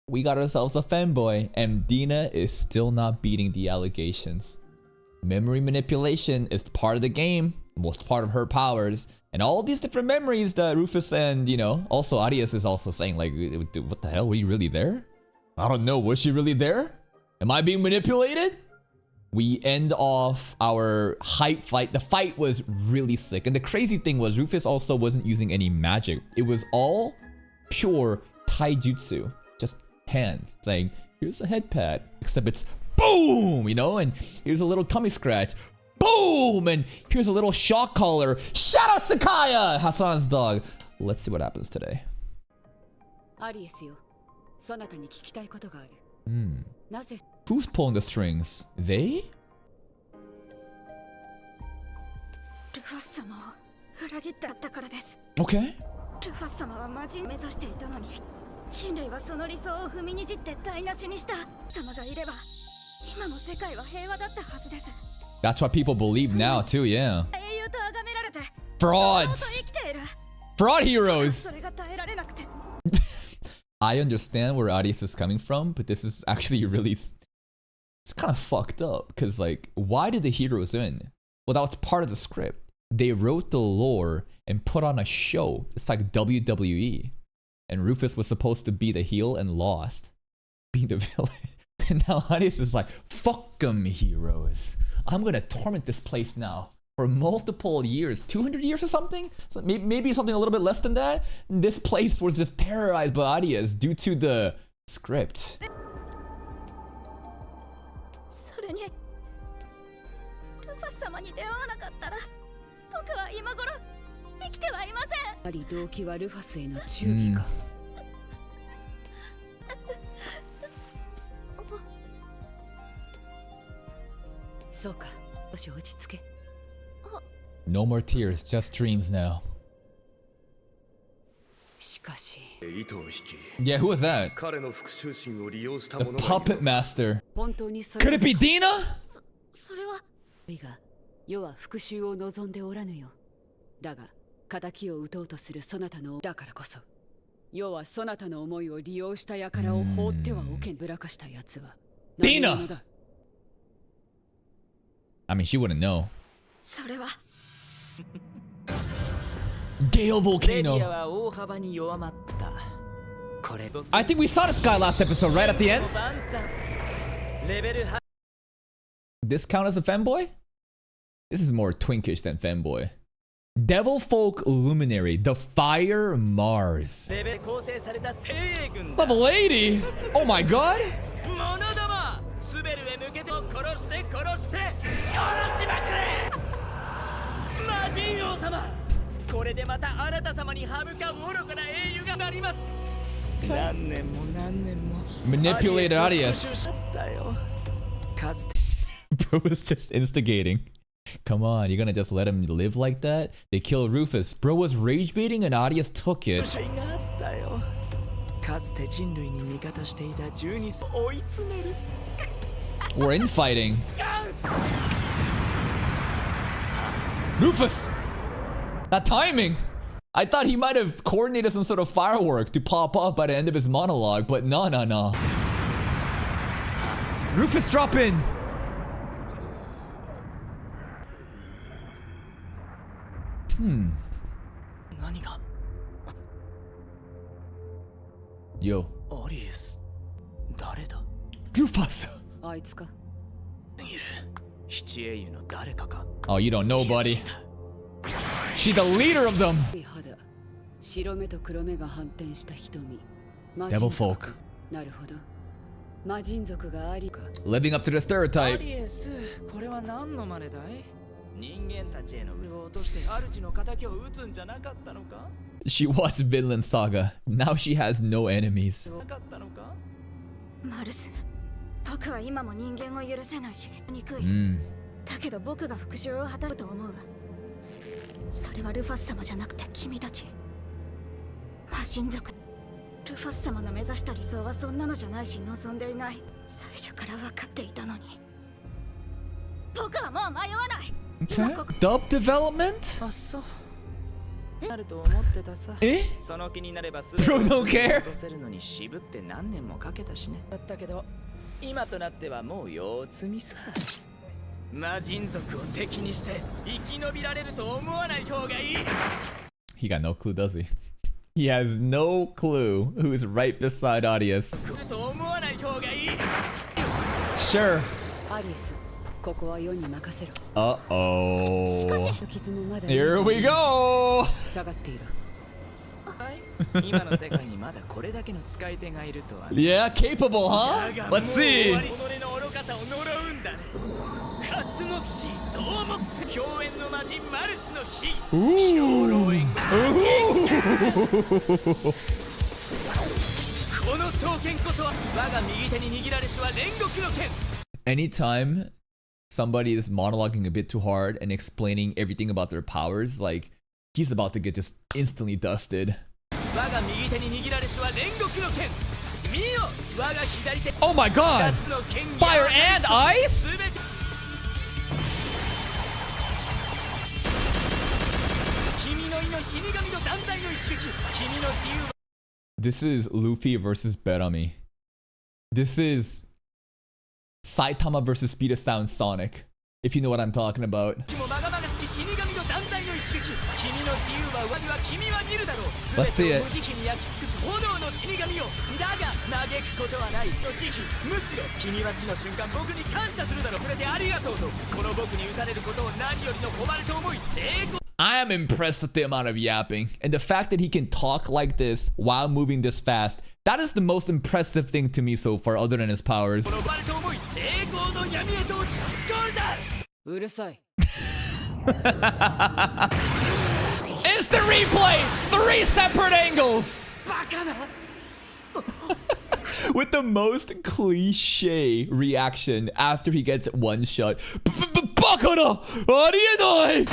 we got ourselves a fanboy, and Dina is still not beating the allegations. Memory manipulation is part of the game, was part of her powers, and all these different memories that Rufus and, you know, also Arias is also saying, like, what the hell, were you really there? I don't know, was she really there? Am I being manipulated? We end off our hype fight. The fight was really sick, and the crazy thing was Rufus also wasn't using any magic. It was all pure taijutsu, just hands saying, here's a head pat, except it's boom, you know, and here's a little tummy scratch, boom, and here's a little shock collar. Shout out Sakaya, Hassan's dog. Let's see what happens today. Who's pulling the strings? They? Okay. 人類はその理想を踏みにじって台無しにした様がいれば今も世界は平和だったはずです That's what people believe now too, yeah. 英雄と崇められて Frauds! Fraud heroes! I understand where Arias is coming from, but this is actually really... It's kind of fucked up, because like, why did the heroes win? Well, that was part of the script. They wrote the lore and put on a show. It's like WWE. And Rufus was supposed to be the heel and lost, being the villain. And now Arias is like, fuck them heroes. I'm gonna torment this place now for multiple years, 200 years or something? So maybe something a little bit less than that. This place was just terrorized by Arias due to the script. No more tears, just dreams now. Yeah, who was that? The puppet master. Could it be Dina? 世は復讐を望んでおらぬよ。だが、仇を討とうとするそなたのだからこそ、世はそなたの思いを利用した輩を放ってはおけん。ぶらかした奴は。Dina! I mean, she wouldn't know. それは Gale Volcano. I think we saw this guy last episode, right at the end? This count as a fanboy? This is more twinkish than fanboy. Devil Folk Luminary, the Fire Mars. Level 80? Oh my god! Manipulated Arias. Bro was just instigating. Come on, you're gonna just let him live like that? They killed Rufus. Bro was rage baiting and Arias took it. We're infighting. Rufus! That timing! I thought he might have coordinated some sort of firework to pop off by the end of his monologue, but no. Rufus, drop in! Yo. Rufus! Oh, you don't know, buddy. She the leader of them! Devil folk. Living up to the stereotype. She was Vinland Saga. Now she has no enemies. マルス、僕は今も人間を許せないし、憎い。だけど僕が復讐を果たすと思う。それはルファス様じゃなくて君たち。魔神族。ルファス様の目指した理想はそんなのじゃないし望んでいない。最初から分かっていたのに。僕はもう迷わない。Okay. Dub development? なると思ってたさ。えその気になればす Bro don't care 落とせるのに渋って何年もかけたしね。だったけど今となってはもう腰積みさ。魔人族を敵にして生き延びられると思わない方がいい。 He got no clue, does he? He has no clue who's right beside Arias. と思わない方がいい。 Sure. アリエス、ここは世に任せろ。 Uh-oh. 傷もまだ Here we go! 下がっている。今の世界にまだこれだけの使い手がいるとは。 Yeah, capable, huh? だが Let's see. もう己の愚かさを呪うんだね。活目視、頭目視、共演の魔人マルスの火。 Ooh. この刀剣こそは我が右手に握られしは煉獄の剣。 Anytime somebody is monologuing a bit too hard and explaining everything about their powers, like, he's about to get just instantly dusted. 我が右手に握られしは煉獄の剣。見よ、我が左手。 Oh my god! 二つの剣 Fire and ice? 全て君の命、死神の断罪の一撃。君の自由は This is Luffy versus Berami. This is Saitama versus Speed of Sound Sonic. If you know what I'm talking about. もまがまがしき死神の断罪の一撃。君の自由は上には君は見るだろう。 Let's see 全 it. てを無慈悲に焼き尽くす炎の死神よ。だが嘆くことはないの慈悲。むしろ君は死の瞬間僕に感謝するだろう。触れてありがとうと。この僕に打たれることを何よりの誉れと思い栄光。 I am impressed with the amount of yapping. And the fact that he can talk like this while moving this fast. That is the most impressive thing to me so far, other than his powers. この誉れと思い栄光の闇へと落ちゴールだ。うるさい。 Instant replay! 3 separate angles! バカな。 With the most cliche reaction after he gets one shot. Bakara! Arienai!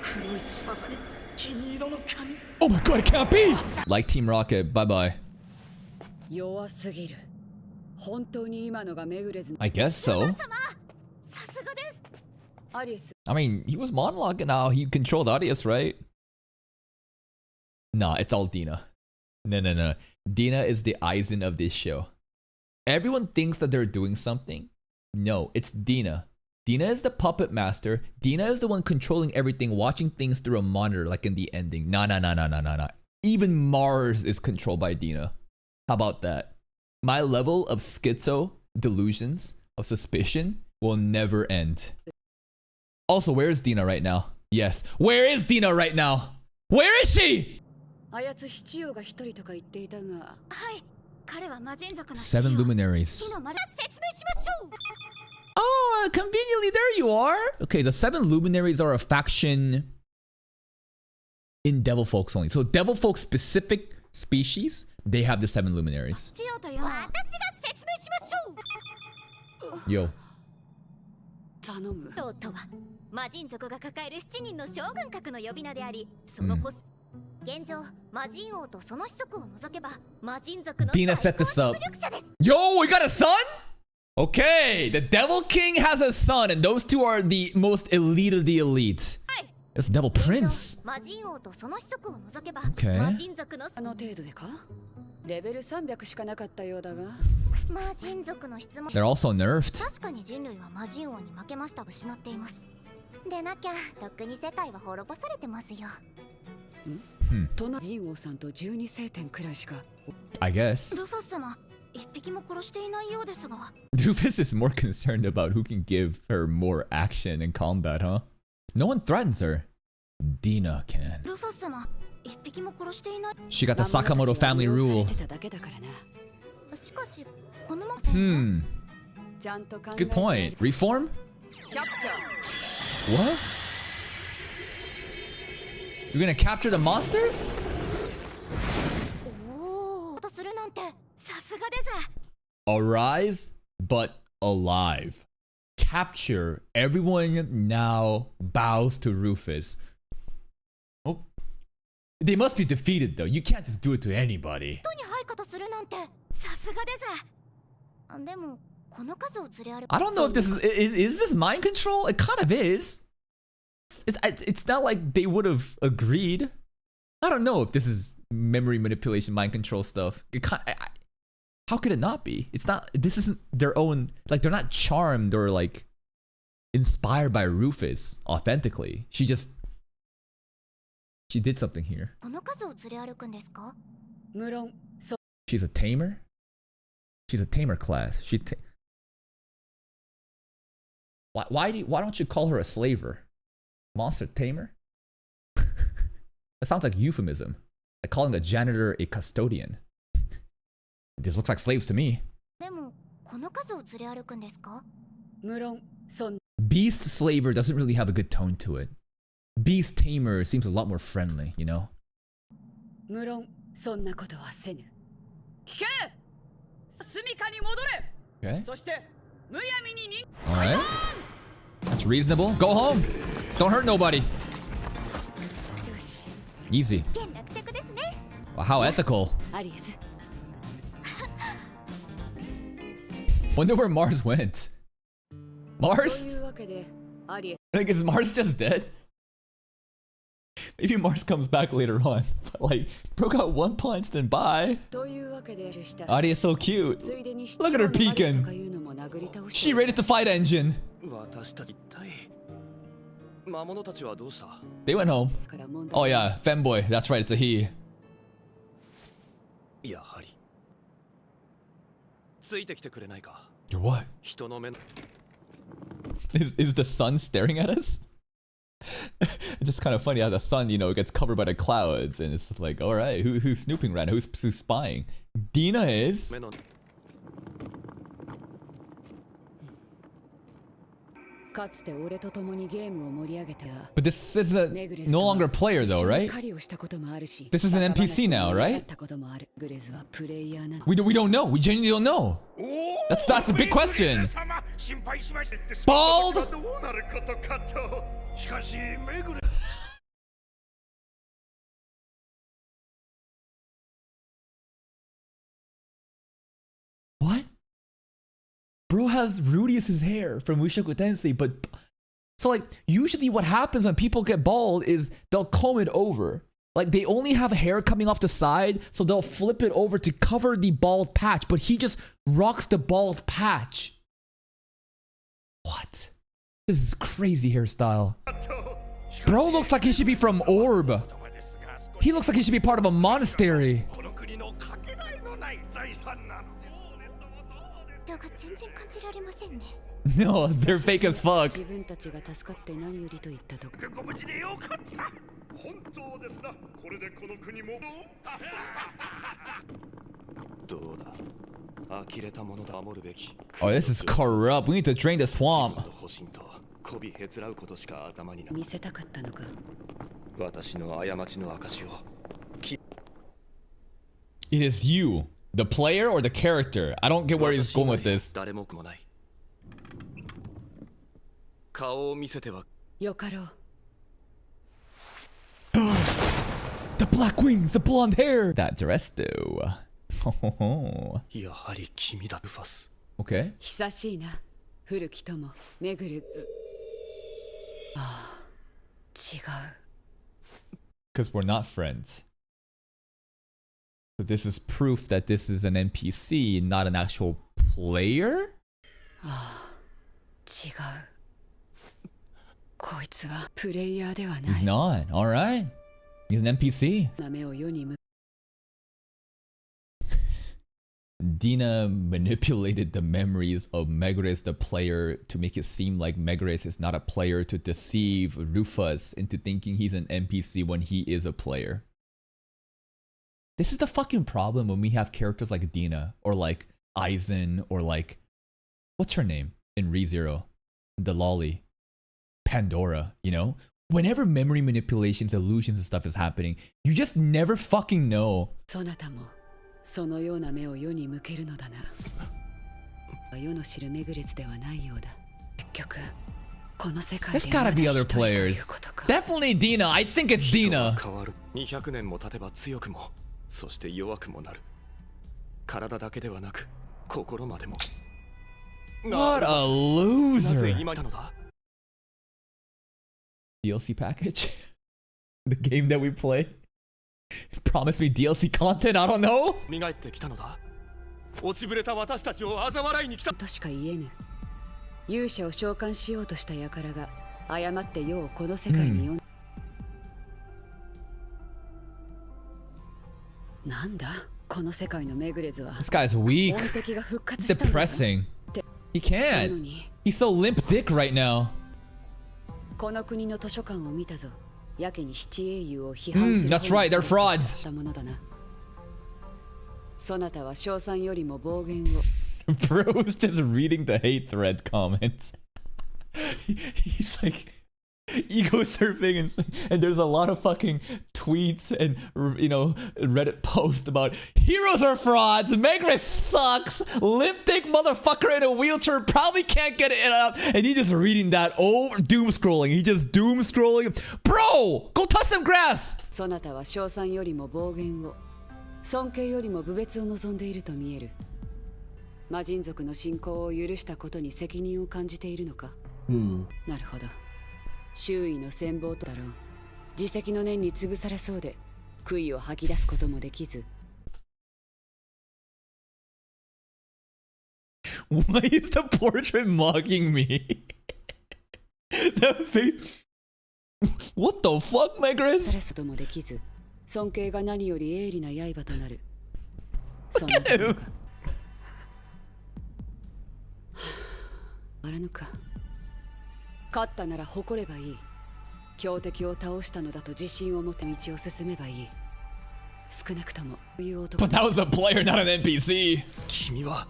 黒い翼に金色の髪。 Oh my god, it can't be! Like Team Rocket, bye bye. 弱すぎる。本当に今のがめぐれず。 I guess so. さすがです。アリエス、 I mean, he was monologuing how he controlled Arias, right? Nah, it's all Dina. No. Dina is the Aizen of this show. Everyone thinks that they're doing something. No, it's Dina. Dina is the puppet master. Dina is the one controlling everything, watching things through a monitor like in the ending. Nah. Even Mars is controlled by Dina. How about that? My level of schizo delusions of suspicion will never end. Also, where is Dina right now? Yes. Where is Dina right now? Where is she? あやつ七葉が一人とか言っていたが、はい。彼は魔人族の Seven 父を luminaries. 火の丸説明しましょう。 Oh, conveniently, there you are. Okay, the 7 luminaries are a faction in Devil Folks only. So Devil Folks specific species, they have the 7 luminaries. 父をというのは私が説明しましょう。 Yo. 頼む。とうとは魔人族が抱える7人の将軍格の呼び名であり、そのポス、現状魔人王とその子息を除けば魔人族の Dina 最 set 高 this up. 実力者です。 Yo, we got a son? Okay, the Devil King has a son, and those two are the most elite of the elite. It's Devil 現 Prince. 状魔人王とその子息を除けば Okay. 魔人族のあの程度でか？レベル300しかなかったようだが。魔人族の質問。 They're also nerfed. 確かに人類は魔人王に負けましたが失っています。でなきゃとっくに世界は滅ぼされてますよ。隣人王さんと12星点くらいしか。I guess. ルファス様、一匹も殺していないようですが。 Rufus is more concerned about who can give her more action and combat, huh? No one threatens her. Dina can. ルファス様、一匹も殺していない。 She got the Sakamoto family rule. しかし、このまま Hmm. ちゃんと考え Good point. Reform? キャプチャー。 What? You're gonna capture the monsters? おお、とするなんてさすがです。 Arise, but alive. Capture. Everyone now bows to Rufus. Oh. They must be defeated though. You can't just do it to anybody. 人に配下とするなんてさすがです。でも、この数を連れ歩く。 I don't know if this is this mind control? It kind of is. It's not like they would have agreed. I don't know if this is memory manipulation, mind control stuff. How could it not be? It's not. This isn't their own. Like, they're not charmed or like inspired by Rufus authentically. She did something here. この数を連れ歩くんですか？無論 She's a tamer. She's a tamer class. Why don't you call her a slaver? Monster tamer? That sounds like euphemism. Like calling a janitor a custodian. This looks like slaves to me. でもこの数を連れ歩くんですか？無論そん Beast slaver doesn't really have a good tone to it. Beast tamer seems a lot more friendly, you know? 無論そんなことはせぬ。聞け！住処に戻れ。 Okay. そしてむやみにに Alright. That's reasonable. Go home. Don't hurt nobody. よし Easy. 剣落着ですね。 Wow, how ethical. アリエス Wonder where Mars went. と Mars? いうわけでアリエ Like, is Mars just dead? Maybe Mars comes back later on. But like, broke out one punch, then bye. スというわけでした。 Aria is so cute. ついでに Look at her peeking. とかいうのも殴り倒して She rated to fight engine. 私たち一体魔物たちはどうした？ They went home. ですから問題 Oh yeah, femboy. That's right, it's a he. やはりついてきてくれないか？ You're what? 人の目の Is the sun staring at us? It's just kind of funny how the sun, you know, gets covered by the clouds, and it's like, all right, who's snooping right now? Who's spying? Dina is. 目のかつて俺と共にゲームを盛り上げた But this is a no longer player though, right? 狩りをしたこともあるし This is an NPC now, right? ったこともあるグレズはプレイヤーな We don't know. We genuinely don't know. That's a big question. Bald? どうなることかと。しかしめぐれ What? Bro has Rudius's hair from Mushoku Tensei, but so like usually what happens when people get bald is they'll comb it over. Like they only have hair coming off the side, so they'll flip it over to cover the bald patch, but he just rocks the bald patch. What? This is crazy hairstyle. Bro looks like he should be from Orb. He looks like he should be part of a monastery. この国のかけがえのない財産なの。そうですともそうです。量が全然感じられませんね。 No, they're fake as fuck. 自分たちが助かって何よりと言ったとこご無事でよかった。本当ですな。これでこの国も。どうだ？呆れたものだ守るべき。 Oh, this is corrupt. We need to drain the swamp. 保身と媚びへつらうことしか頭にない。見せたかったのか私の過ちの証を。 It is you, the player or the character. I don't get where he's going with this. 誰ももない。顔を見せては。よかろう The black wings, the blonde hair. That dress, though. やはり君だルファス。 Okay. 久しいな古き友めぐるああ違う Because we're not friends. So this is proof that this is an NPC, not an actual player? ああ違うこいつはプレイヤーではな He's い not. All right. He's an NPC. なめを世に向 Dina manipulated the memories of Megaris, the player, to make it seem like Megaris is not a player, to deceive Rufus into thinking he's an NPC when he is a player. This is the fucking problem when we have characters like Dina, or like Aizen, or like, what's her name in ReZero? The lolly. Pandora, you know? Whenever memory manipulations, illusions and stuff is happening, you just never fucking know. そなたもそのような目を世に向けるのだな世の知るメグレスではないようだ結局この世界で There's gotta be other まだ一人という players. ことか Definitely Dina. I think it's 人 Dina. は変わる。200年も経てば強くも、そして弱くもなる。体だけではなく、心までも。 What a なぜ loser. 今なのだ？ DLC package? The game that we play? Promise me DLC content? I don't know. 磨いてきたのだ。落ちぶれた私たちを嘲笑いに来た。としか言えぬ。勇者を召喚しようとした輩が誤って世をこの世界に呼ん、なんだこの世界のメグレズは。 This guy's weak. 本敵が復活したんだぞ。 Depressing. He なの can't. に He's so limp dick right now. この国の図書館を見たぞ。やけに七英雄を批判する。That's right, they're frauds. たものだな。そなたは称賛よりも暴言を。Bro's just reading the hate thread comments. He's like ego surfing and there's a lot of fucking tweets and Reddit posts about heroes are frauds, Megris sucks, limp dick motherfucker in a wheelchair probably can't get it up, and he just reading that over doom scrolling. He just doom scrolling. Bro, go touch some grass. そなたは称賛よりも暴言を、尊敬よりも侮蔑を望んでいると見える。魔人族の信仰を許したことに責任を感じているのか。なるほど。周囲の戦望とだろう。自責の念に潰されそうで悔いを吐き出すこともできず。Why is the portrait mocking me? The face. What the fuck, され Megris? すこともできず、尊敬が何より鋭利な刃となる。そんなことか。あらぬか。勝ったなら誇ればいい。強敵を倒したのだと自信を持って道を進めばいい。少なくともこういう男。 But that was a player, not an NPC. 君は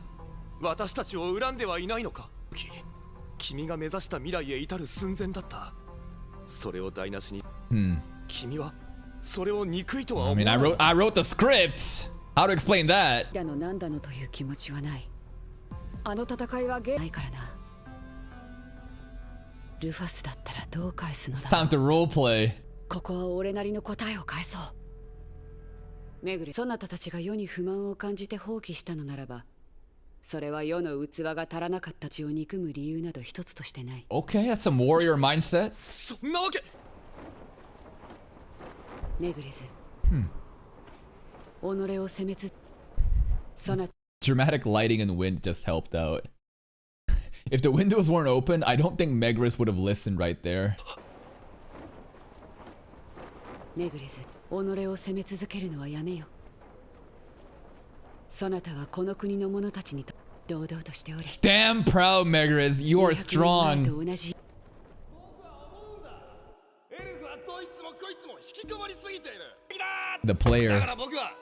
私たちを恨んではいないのか。君が目指した未来へ至る寸前だった。それを台無しに。君はそれを憎いとは I 思わ mean, ない。 I wrote the script. How to explain that? だのなんだのという気持ちはない。あの戦いはゲーないからな。ルファスだったらどう返すの It's だ。 time to roleplay. ここは俺なりの答えを返そう。めぐれ、そなたたちが世に不満を感じて放棄したのならば、それは世の器が足らなかった血を憎む理由など一つとしてない。 Okay, that's some warrior mindset. そんなわけ。めぐれず、己を責めつそな Dramatic lighting and wind just helped out. If the windows weren't open, I don't think Megris would have listened right there. めぐれず、己を責め続けるのはやめよ。そなたはこの国の者たちにと堂々としており。 Stand proud, Megris. You are 200年前 strong. と同じ。エルフはどいつもこいつも引きこもりすぎている。 The だか player. ら僕は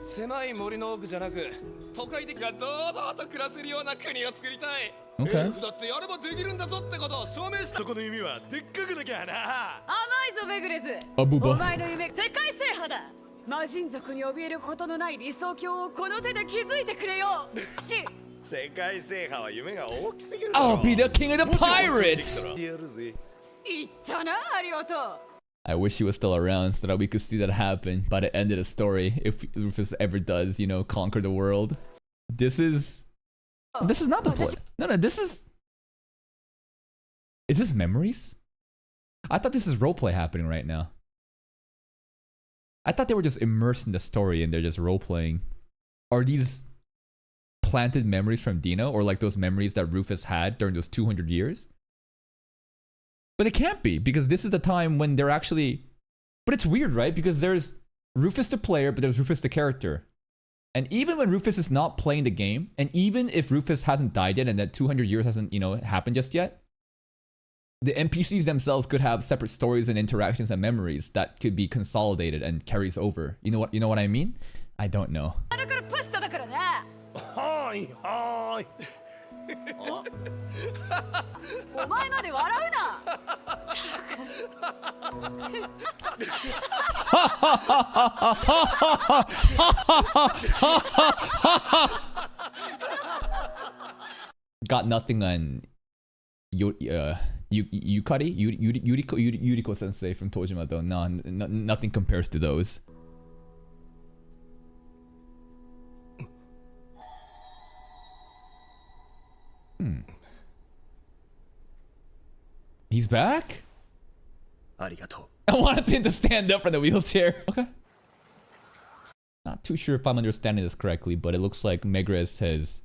狭い森の奥じゃなく都会的が堂々と暮らせるような国を作りたい。 Okay. エルフだってやればできるんだぞってことを証明した。そこの意味はでっかくなきゃな。甘いぞめぐれず。 Abuba. お前の夢世界制覇だ。魔人族に怯えることのない理想郷をこの手で築いてくれよ。し世界制覇は夢が大きすぎるだろ。 I'll be the king of the pirates. やるぜ。言ったな、ありがとう。 I wish he was still around so that we could see that happen by the end of the story. If Rufus ever does, conquer the world. This is not the play. No, this is. Is this memories? I thought this is roleplay happening right now. I thought they were just immersed in the story and they're just roleplaying. Are these planted memories from Dino, or like those memories that Rufus had during those 200 years? But it can't be, because this is the time when they're actually... But it's weird, right? Because there's Rufus the player, but there's Rufus the character. And even when Rufus is not playing the game, and even if Rufus hasn't died yet and that 200 years hasn't, happened just yet, the NPCs themselves could have separate stories and interactions and memories that could be consolidated and carries over. You know what I mean? I don't know. だからパスタだからな。はいはい。お前まで笑うな。 Got nothing on Yukari? Yuriko sensei from Tojima though. No, nothing compares to those. He's back? ありがと I wanted him to stand up from the wheelchair. Okay. Not too sure if I'm understanding this correctly, but it looks like Megrez has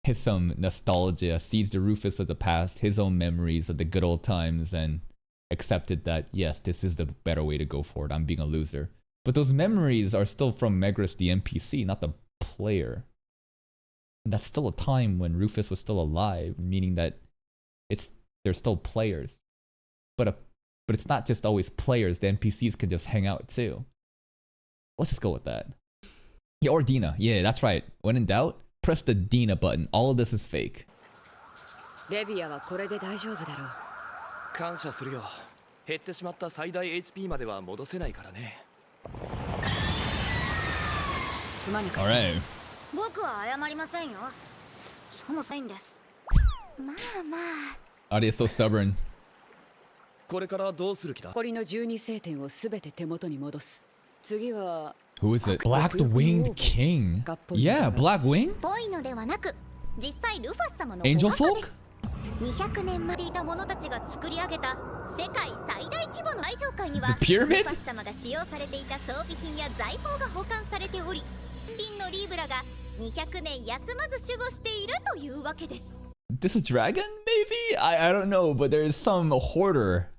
hit some nostalgia, sees the Rufus of the past, his own memories of the good old times, and accepted that, yes, this is the better way to go forward. I'm being a loser. But those memories are still from Megrez the NPC, not the player. And that's still a time when Rufus was still alive, meaning that they're still players. But it's not just always players, the NPCs can just hang out too. Let's just go with that. Yeah, or Dina. Yeah, that's right. When in doubt, press the Dina button. All of this is fake. レビアはこれで大丈夫だろう。感謝するよ。減ってしまった最大 HP までは戻せないからね。すまなかった。Alright. 僕は謝りませんよ。そもそもいいんです。まあまあ。Arya is so stubborn. これからどうする気だ？残りの12星点をすべて手元に戻す。次は Who is it? Black Winged King? Yeah, Black Wing? ぽいのではなく、実際ルファス様の Angel お墓 Folk? です。200年までいた者たちが作り上げた世界最大規模の最上階には The pyramid? ルファス様が使用されていた装備品や財宝が保管されており、ピンのリーブラが200年休まず守護しているというわけです。This a dragon, maybe? I don't know, but there is some hoarder.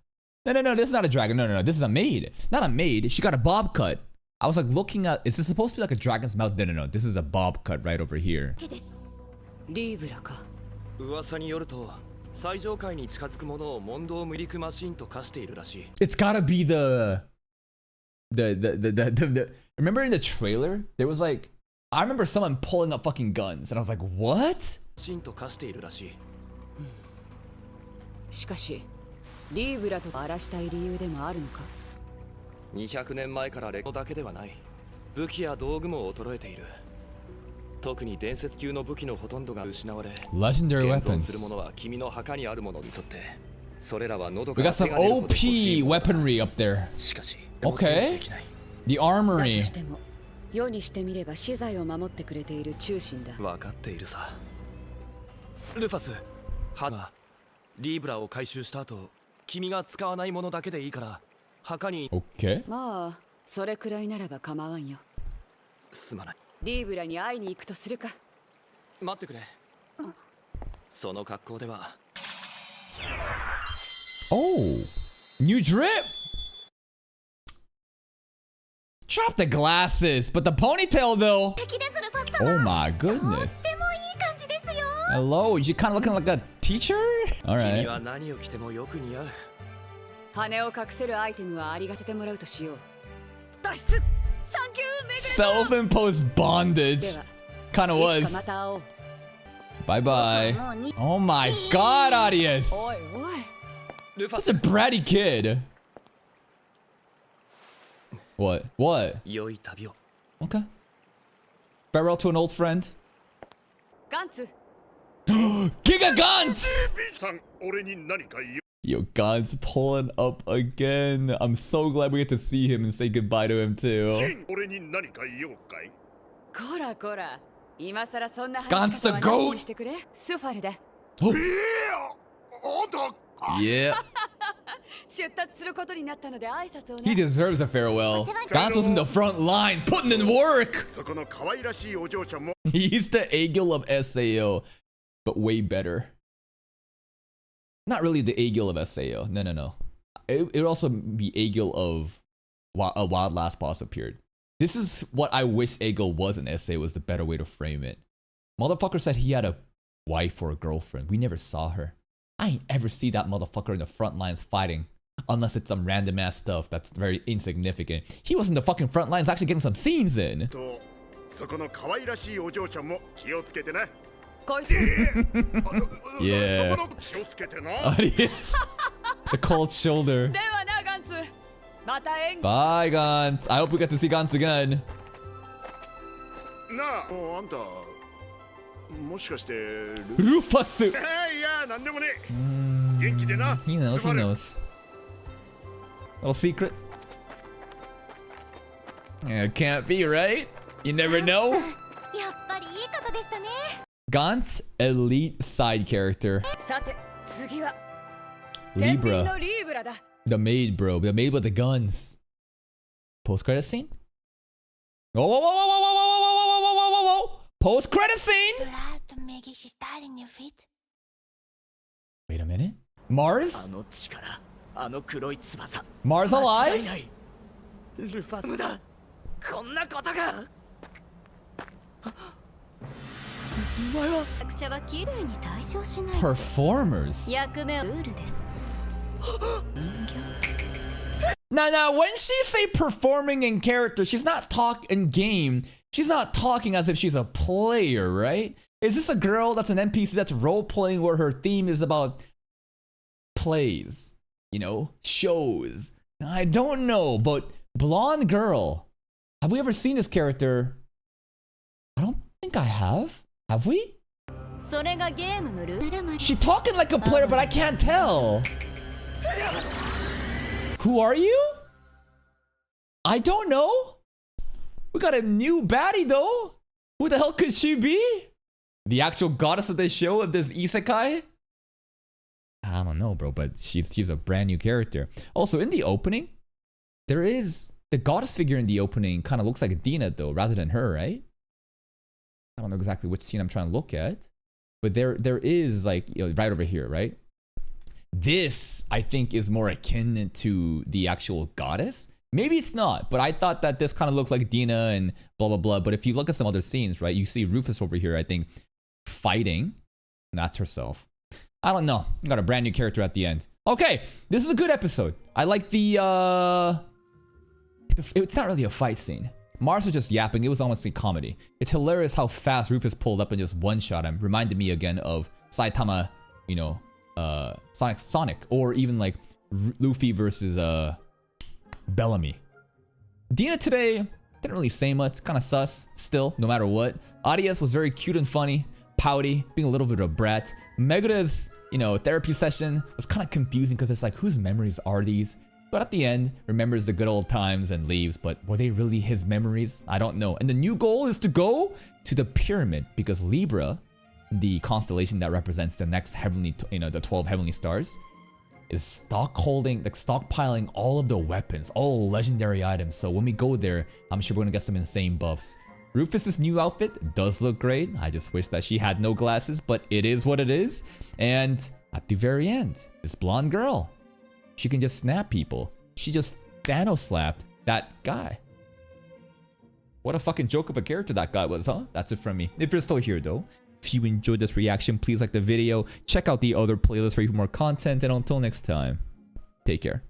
No, this is not a dragon. No, this is a maid. Not a maid. She got a bob cut. I was like looking at, is this supposed to be like a dragon's mouth? No. This is a bob cut right over here. リーブラか。噂によると、最上階に近づくものを問答無力マシンと化しているらしい。It's gotta be the remember in the trailer? There was like, I remember someone pulling up fucking guns and I was like, what? マシンと化しているらしい。しかし、リーブラと荒らしたい理由でもあるのか。200年前からレコだけではない。武器や道具も衰えている。特に伝説級の武器のほとんどが失われ、 Legendary 現存するも weapons. のは君の墓にあるものにとって、それらは喉か We ら got some 手が出るほど欲しい OP ものだ。 weaponry up there. しかし、 Okay. できない。 The だと armory. しても、世にしてみれば資材を守ってくれている忠臣だ。分かっているさ。ルファス、ハナ、リーブラを回収した後、君が使わないものだけでいいから墓に。 Okay. まあ、それくらいならば構わんよ。すまない。リーブラに会いに行くとするか。待ってくれ。その格好では。 Oh, new drip. Drop the glasses, but the ponytail though. 敵ですルファス様。 Oh my とって goodness. もいい感じですよ。 Hello, you kind of looking like a teacher? 君 Alright. は何を着てもよく似合う。羽を隠せるアイテムはありがせてもらうとしよう。脱出。サンキューメグレ。 Self-imposed bondage. では、 Kind of いつかま was. た会おう。 Bye bye. もうに Oh my god, Arius. おいおい。ルファ That's a ス、bratty kid. What? 良い旅を。 Okay. Farewell to an old friend. ガンツ。 Giga Gantz! さん、俺に何か言う。 Yo, Gantz pulling up again. I'm so glad we get to see him and say goodbye to him too. 俺に何か言おうかい。こらこら。今さらそんな Gantz 話 the し方は goat! なしにしてくれ。スファルだ。 Oh, あんた。 yeah. 出立することになったので挨拶を He ね。 deserves a farewell. Gantz was in the front line, putting in work. そこの可愛らしいお嬢ちゃんも。 He's the Aegil of SAO, but way better. Not really the Aegil of SAO. No. It would also be Aegil of a Wild Last Boss appeared. This is what I wish Aegil was in SA was the better way to frame it. Motherfucker said he had a wife or a girlfriend. We never saw her. I ain't ever see that motherfucker in the front lines fighting. Unless it's some random ass stuff that's very insignificant. He was in the fucking front lines actually getting some scenes in. と、そこの可愛らしいお嬢ちゃんも気をつけてね。こいつ。 Yeah. そこの気をつけてな。 Audience. The cold shoulder. ではな、ガンツ。また縁。 Bye, Gantz. I hope we get to see Gantz again. なあ、もうあんた。もしかして。Rufus. いや、なんでもね。元気でな。 He knows, すま he ね knows. Little secret. Yeah, can't be, right? You never know. やっぱりいい方でしたね。 Gantz, elite side character. さて、次は。天秤 Libra. のリーブラだ。The maid, bro. The maid with the guns. Post-credit scene? Whoa, whoa, whoa, whoa, whoa, whoa, whoa, whoa, whoa, whoa, whoa, whoa. Post-credit scene? Wait a minute. Mars? あの力、あの黒い翼。 Mars 間違い alive? ないルファスムだ。こんなことが。お前は役者は綺麗に対処しない Performers. 役目はルールです人形 Now, when she say performing in character, she's not in game. She's not talking as if she's a player, right? Is this a girl that's an NPC that's role playing where her theme is about plays, you know, shows? I don't know, but blonde girl. Have we ever seen this character? I don't think I have. Have we? それがゲームのルール She talking like a player, but I can't tell. Who are you? I don't know. We got a new baddie though. Who the hell could she be? The actual goddess of the show of this isekai? I don't know, bro, but she's a brand new character. Also, in the opening, there is the goddess figure in the opening kind of looks like Dina though, rather than her, right? I don't know exactly which scene I'm trying to look at, but there is like, you know, right over here, right? This I think is more akin to the actual goddess. Maybe it's not, but I thought that this kind of looked like Dina and blah blah blah. But if you look at some other scenes, right, you see Rufus over here, I think, fighting. And that's herself. I don't know. We got a brand new character at the end. Okay, this is a good episode. I like the it's not really a fight scene. Mars was just yapping. It was honestly comedy. It's hilarious how fast Rufus pulled up and just one-shot him. Reminded me again of Saitama, you know, Sonic, or even like Luffy versus Bellamy. Dina today didn't really say much. Kind of sus still, no matter what. Arias was very cute and funny, pouty, being a little bit of a brat. Megura's, you know, therapy session was kind of confusing because it's like, whose memories are these? But at the end, remembers the good old times and leaves. But were they really his memories? I don't know. And the new goal is to go to the pyramid because Libra, the constellation that represents the next heavenly, you know, the 12 heavenly stars, is stockpiling all of the weapons, all legendary items. So when we go there, I'm sure we're gonna get some insane buffs. Rufus's new outfit does look great. I just wish that she had no glasses, but it is what it is. And at the very end, this blonde girl, she can just snap people. She just Thanos slapped that guy. What a fucking joke of a character that guy was, huh? That's it from me. If you're still here though, if you enjoyed this reaction, please like the video. Check out the other playlist for even more content. And until next time, take care.